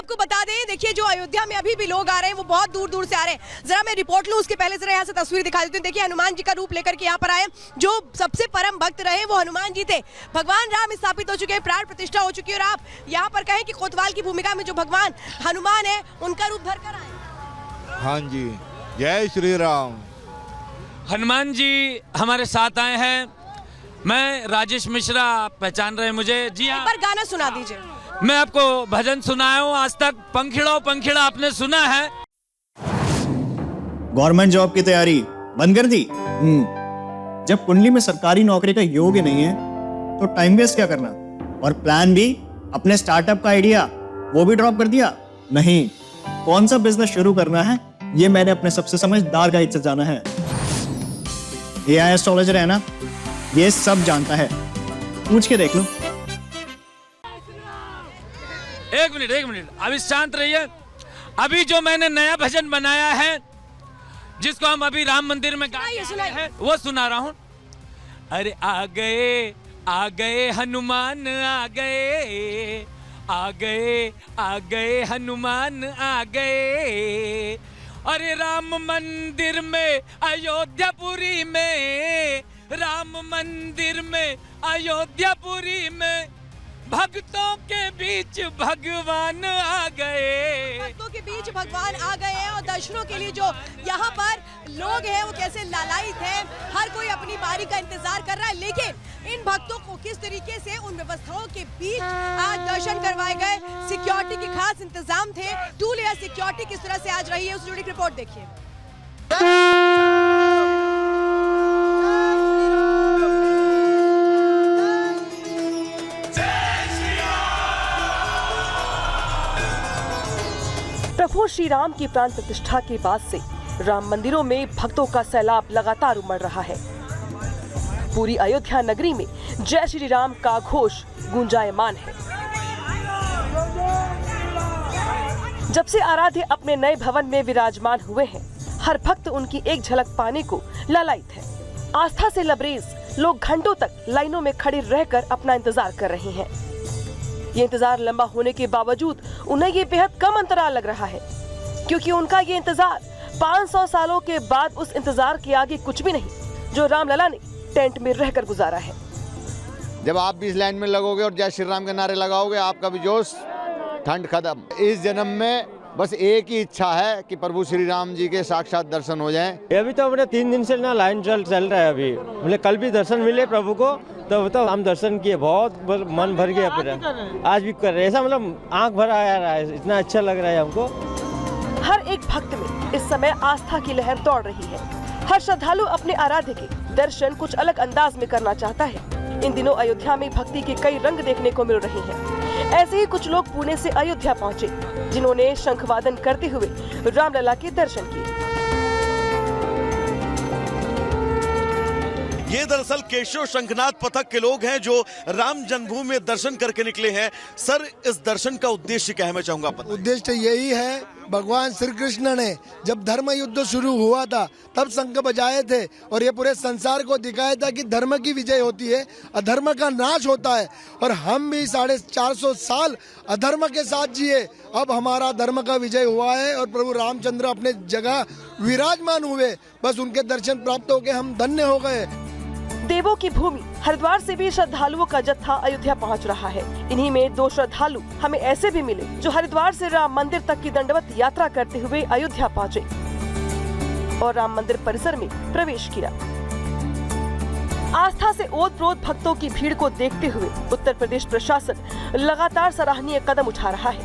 आपको बता दें, देखिए जो अयोध्या में अभी भी लोग आ रहे हैं वो बहुत दूर दूर से आ रहे हैं। जरा मैं रिपोर्ट लूं उसके पहले जरा यहाँ से तस्वीर दिखा देती हूँ। देखिए हनुमान जी का रूप लेकर के यहाँ पर आए, जो सबसे परम भक्त रहे वो हनुमान जी थे। भगवान राम स्थापित हो चुके हैं, प्राण प्रतिष्ठा हो चुकी है और आप यहाँ पर कहें कि कोतवाल की भूमिका में जो भगवान हनुमान है उनका रूप धर कर आए। हाँ जी, जय श्री राम। हनुमान जी हमारे साथ आए हैं। मैं राजेश मिश्रा, पहचान रहे मुझे? जी हाँ। पर गाना सुना दीजिए। मैं आपको भजन सुनाया हूँ, आज तक पंखिड़ो पंखिड़ा आपने सुना है? गवर्नमेंट जॉब की तैयारी बंद कर दी। जब कुंडली में सरकारी नौकरी का योग ही नहीं है तो टाइम वेस्ट क्या करना। और प्लान भी, अपने स्टार्टअप का आइडिया वो भी ड्रॉप कर दिया। नहीं, कौन सा बिजनेस शुरू करना है ये मैंने अपने सबसे समझदार गाइड से जाना है। एआई एस्ट्रोलॉजर है ना, ये सब जानता है, पूछ के देख लो। एक मिनट, अभी शांत रहिए। अभी जो मैंने नया भजन बनाया है, जिसको हम अभी राम मंदिर में गा रहे हैं, वो सुना रहा हूँ। अरे आ गए हनुमान आ गए हनुमान आ गए। अरे राम मंदिर में अयोध्यापुरी में, राम मंदिर में अयोध्यापुरी में, भक्तों के बीच भगवान आ गए। भक्तों के बीच भगवान आ गए हैं और दर्शनों के लिए जो यहाँ पर लोग हैं वो कैसे लालायित हैं। हर कोई अपनी बारी का इंतजार कर रहा है, लेकिन इन भक्तों को किस तरीके से उन व्यवस्थाओं के बीच आज दर्शन करवाए गए। सिक्योरिटी के खास इंतजाम थे, 2 लेयर सिक्योरिटी किस तरह से आज रही है, उस जुड़ी रिपोर्ट देखिए। प्रभु श्री राम की प्राण प्रतिष्ठा के बाद से राम मंदिरों में भक्तों का सैलाब लगातार उमड़ रहा है। पूरी अयोध्या नगरी में जय श्री राम का घोष गूंजायमान है। जब से आराध्य अपने नए भवन में विराजमान हुए हैं, हर भक्त उनकी एक झलक पाने को लालायित है। आस्था से लबरेज लोग घंटों तक लाइनों में खड़े रहकर अपना इंतजार कर रहे हैं। ये इंतजार लंबा होने के बावजूद उन्हें ये बेहद कम अंतराल लग रहा है, क्योंकि उनका ये इंतजार 500 सालों के बाद उस इंतजार के आगे कुछ भी नहीं जो रामलला ने टेंट में रहकर गुजारा है। जब आप भी इस लाइन में लगोगे और जय श्री राम के नारे लगाओगे, आपका भी जोश ठंड खत्म। इस जन्म में बस एक ही इच्छा है कि प्रभु श्री राम जी के साक्षात दर्शन हो जाएं। अभी तो हमने 3 दिन से ना लाइन चल रहा है। अभी हमने कल भी दर्शन मिले प्रभु को, तो हम दर्शन किए, बहुत मन भर गया। फिर आज भी कर रहे हैं, ऐसा मतलब आंख भर आ रहा है, इतना अच्छा लग रहा है हमको। हर एक भक्त में इस समय आस्था की लहर दौड़ रही है। हर श्रद्धालु अपने आराध्य के दर्शन कुछ अलग अंदाज में करना चाहता है। इन दिनों अयोध्या में भक्ति के कई रंग देखने को मिल रहे हैं। ऐसे ही कुछ लोग पुणे से अयोध्या पहुंचे, जिन्होंने शंखवादन करते हुए रामलला के दर्शन किए। ये दरअसल केशव शंखनाथ पथक के लोग हैं जो राम जन्मभूमि में दर्शन करके निकले हैं। सर, इस दर्शन का उद्देश्य क्या है, मैं चाहूंगा पता। उद्देश्य यही है, भगवान श्री कृष्ण ने जब धर्म युद्ध शुरू हुआ था तब शंख बजाए थे और ये पूरे संसार को दिखाया था कि धर्म की विजय होती है, अधर्म का नाश होता है। और हम भी 450 साल अधर्म के साथ जिए, अब हमारा धर्म का विजय हुआ है और प्रभु रामचंद्र अपने जगह विराजमान हुए। बस उनके दर्शन प्राप्त होकर हम धन्य हो गए। देवों की भूमि हरिद्वार से भी श्रद्धालुओं का जत्था अयोध्या पहुंच रहा है। इन्हीं में 2 श्रद्धालु हमें ऐसे भी मिले जो हरिद्वार से राम मंदिर तक की दंडवत यात्रा करते हुए अयोध्या पहुंचे और राम मंदिर परिसर में प्रवेश किया। आस्था से ओतप्रोत भक्तों की भीड़ को देखते हुए उत्तर प्रदेश प्रशासन लगातार सराहनीय कदम उठा रहा है।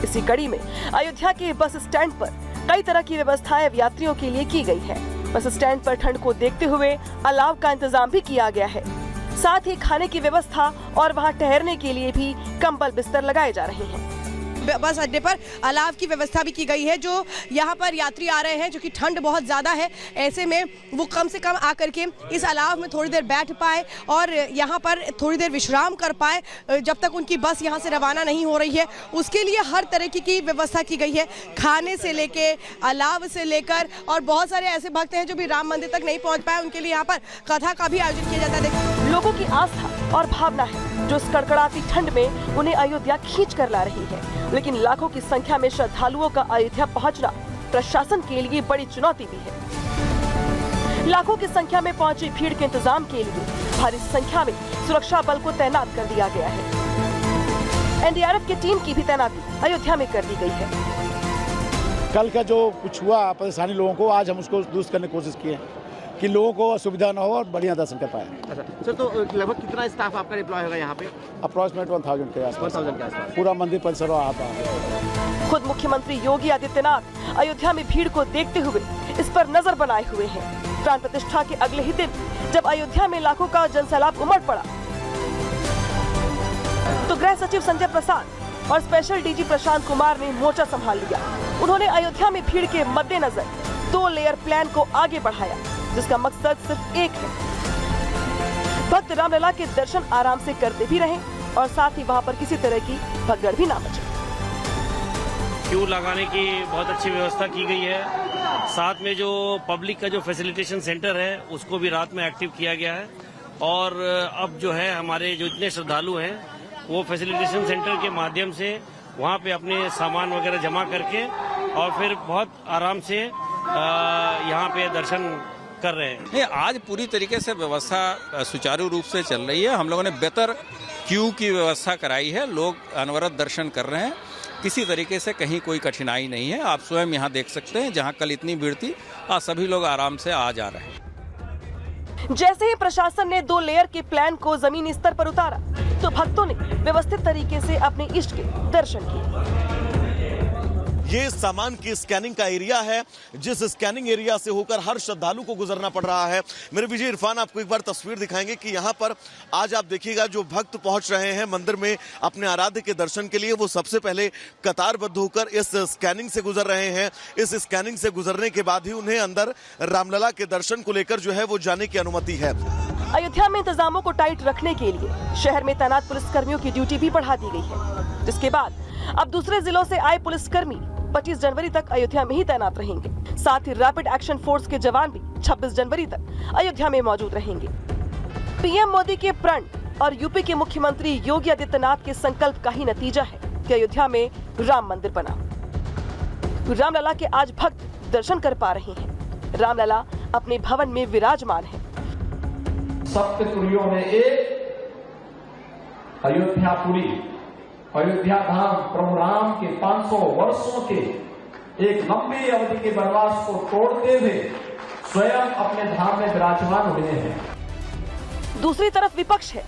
इसी कड़ी में अयोध्या के बस स्टैंड पर कई तरह की व्यवस्थाएं यात्रियों के लिए की गई है। बस स्टैंड पर ठंड को देखते हुए अलाव का इंतजाम भी किया गया है। साथ ही खाने की व्यवस्था और वहां ठहरने के लिए भी कंबल बिस्तर लगाए जा रहे हैं। बस अड्डे पर अलाव की व्यवस्था भी की गई है। जो यहाँ पर यात्री आ रहे हैं, जो कि ठंड बहुत ज़्यादा है, ऐसे में वो कम से कम आकर के इस अलाव में थोड़ी देर बैठ पाए और यहाँ पर थोड़ी देर विश्राम कर पाए जब तक उनकी बस यहाँ से रवाना नहीं हो रही है। उसके लिए हर तरह की व्यवस्था की गई है, खाने से लेके अलाव से लेकर। और बहुत सारे ऐसे भक्त हैं जो भी राम मंदिर तक नहीं पहुँच पाए, उनके लिए यहाँ पर कथा का भी आयोजन किया जाता है। लोगों की आस्था और भावना है जो इस कड़कड़ाती ठंड में उन्हें अयोध्या खींच कर ला रही है। लेकिन लाखों की संख्या में श्रद्धालुओं का अयोध्या पहुंचना प्रशासन के लिए बड़ी चुनौती भी है। लाखों की संख्या में पहुंची भीड़ के इंतजाम के लिए भारी संख्या में सुरक्षा बल को तैनात कर दिया गया है। एनडीआरएफ की टीम की भी तैनाती अयोध्या में कर दी गई है। कल का जो कुछ हुआ परेशानी लोगों को, आज हम उसको दूर करने की कोशिश किए कि लोगों को असुविधा न हो और बढ़िया दर्शन कर पाए। अच्छा सर, तो लगभग कितना स्टाफ आपका डिप्लॉय होगा यहाँ पे? अप्रॉक्सीमेट 1000 के आसपास। 1000 के आसपास पूरा मंदिर परिसर आता है। खुद मुख्यमंत्री योगी आदित्यनाथ अयोध्या में भीड़ को देखते हुए इस पर नजर बनाए हुए हैं। प्राण प्रतिष्ठा के अगले ही दिन जब अयोध्या में लाखों का जनसैलाब उमड़ पड़ा तो गृह सचिव संजय प्रसाद और स्पेशल डीजी प्रशांत कुमार ने मोर्चा संभाल लिया। उन्होंने अयोध्या में भीड़ के मद्देनजर 2 लेयर प्लान को आगे बढ़ाया, जिसका मकसद सिर्फ एक है, भक्त रामलला के दर्शन आराम से करते भी रहें और साथ ही वहां पर किसी तरह की भगदड़ भी ना मचे। क्यू लगाने की बहुत अच्छी व्यवस्था की गई है। साथ में जो पब्लिक का जो फैसिलिटेशन सेंटर है उसको भी रात में एक्टिव किया गया है। और अब जो है हमारे जो इतने श्रद्धालु हैं वो फैसिलिटेशन सेंटर के माध्यम से वहाँ पे अपने सामान वगैरह जमा करके और फिर बहुत आराम से यहाँ पे दर्शन कर रहे हैं। नहीं, आज पूरी तरीके से व्यवस्था सुचारू रूप से चल रही है। हम लोगों ने बेहतर क्यू की व्यवस्था कराई है। लोग अनवरत दर्शन कर रहे हैं। किसी तरीके से कहीं कोई कठिनाई नहीं है। आप स्वयं यहाँ देख सकते हैं, जहाँ कल इतनी भीड़ थी आज सभी लोग आराम से आ जा रहे हैं। जैसे ही प्रशासन ने 2 लेयर के प्लान को जमीनी स्तर पर उतारा तो भक्तों ने व्यवस्थित तरीके से अपने इष्ट के दर्शन किए। ये सामान की स्कैनिंग का एरिया है, जिस स्कैनिंग एरिया से होकर हर श्रद्धालु को गुजरना पड़ रहा है। मेरे विजय इरफान आपको एक बार तस्वीर दिखाएंगे कि यहाँ पर आज आप देखिएगा जो भक्त पहुंच रहे हैं मंदिर में अपने आराध्य के दर्शन के लिए, वो सबसे पहले कतारबद्ध होकर इस स्कैनिंग से गुजर रहे हैं। इस स्कैनिंग से गुजरने के बाद ही उन्हें अंदर रामलला के दर्शन को लेकर जो है वो जाने की अनुमति है। अयोध्या में इंतजामों को टाइट रखने के लिए शहर में तैनात पुलिसकर्मियों की ड्यूटी भी बढ़ा दी गई है, जिसके बाद अब दूसरे जिलों से आए पुलिसकर्मी 25 जनवरी तक अयोध्या में ही तैनात रहेंगे। साथ ही रैपिड एक्शन फोर्स के जवान भी 26 जनवरी तक अयोध्या में मौजूद रहेंगे। पीएम मोदी के प्रण और यूपी के मुख्यमंत्री योगी आदित्यनाथ के संकल्प का ही नतीजा है कि अयोध्या में राम मंदिर बना। रामलला के आज भक्त दर्शन कर पा रहे हैं। रामलला अपने भवन में विराजमान है। सप्तपुरियों में एक अयोध्यापुरी, अयोध्या धाम प्रभु राम के 500 वर्षों के एक लंबी अवधि के वनवास को तोड़ते हुए स्वयं अपने धाम में विराजमान हुए हैं। दूसरी तरफ विपक्ष है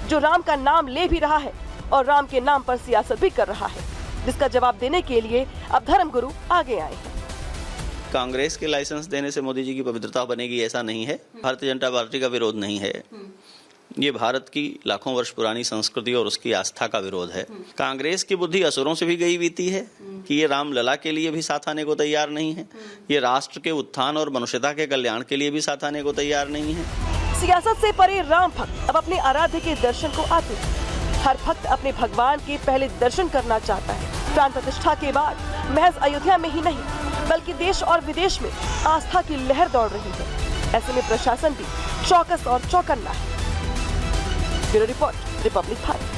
जो राम का नाम ले भी रहा है और राम के नाम पर सियासत भी कर रहा है, जिसका जवाब देने के लिए अब धर्मगुरु आगे आए हैं। कांग्रेस के लाइसेंस देने से मोदी जी की पवित्रता बनेगी ऐसा नहीं है। भारतीय जनता पार्टी का विरोध नहीं है। ये भारत की लाखों वर्ष पुरानी संस्कृति और उसकी आस्था का विरोध है। कांग्रेस की बुद्धि असुरों से भी गई बीती है कि ये रामलला के लिए भी साथ आने को तैयार नहीं है। ये राष्ट्र के उत्थान और मनुष्यता के कल्याण के लिए भी साथ आने को तैयार नहीं है। सियासत से परे राम भक्त अब अपने आराध्य के दर्शन को आते हैं। हर भक्त अपने भगवान के पहले दर्शन करना चाहता है। प्राण प्रतिष्ठा के बाद महज अयोध्या में ही नहीं बल्कि देश और विदेश में आस्था की लहर दौड़ रही है। ऐसे में प्रशासन भी चौकस और चौकन्ना है। Bureau report, Republic Bharat.